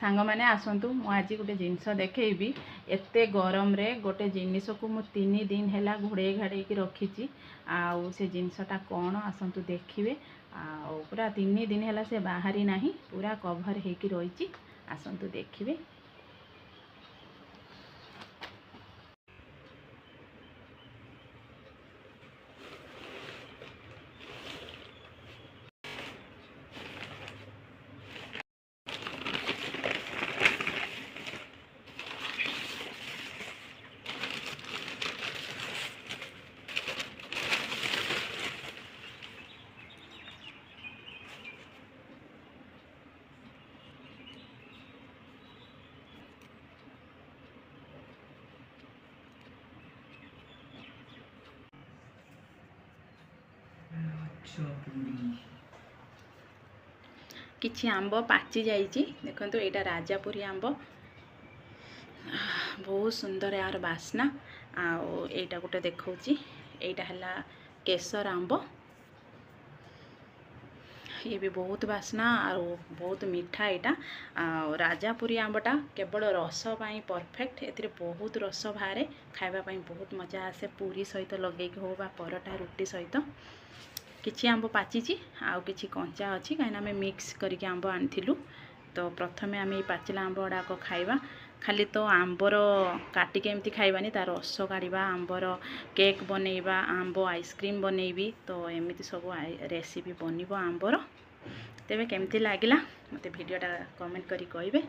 सांग मैंने आसतु मु आज गोटे जिनस देखी एते गरम रे गोटे जिनिस को मु 3 दिन है घोड़े घाड़े रखी आउ से जिनसटा कौन आसतु देखिए पूरा 3 दिन है से बाहरी ना पूरा कभर हो रही आसतु देखिए। किछि आंब पाची जाइए देखो यहाँ राजापुरी आंब बहुत सुंदर यार बास्ना आईटा गोटे देखा यहाँ है केसर आंब ये भी बहुत बास्ना और बहुत मीठा यहाँ राजापुरी आंबटा केवल रस परफेक्ट ए बहुत रस बाहर खावाई बहुत मजा आसे पूरी सहित लगे हो परोटा रुटी सहित किछि आंब पाची आउ किछि कंचा अच्छी कहीं आम मिक्स करके आंब आनिलु तो प्रथमे आम ये पाचिला आंब गुड़ाक खाइबा खाली तो आंबर काटिके एमती खाइबानी तार रस काढ़ा आंबर केक बनैबा आंब आइसक्रीम बनैबी तो एमती सब रेसिपी बनिबो आंबर तेबे केमती लागिला मते वीडियोटा कमेंट करी कहिबे।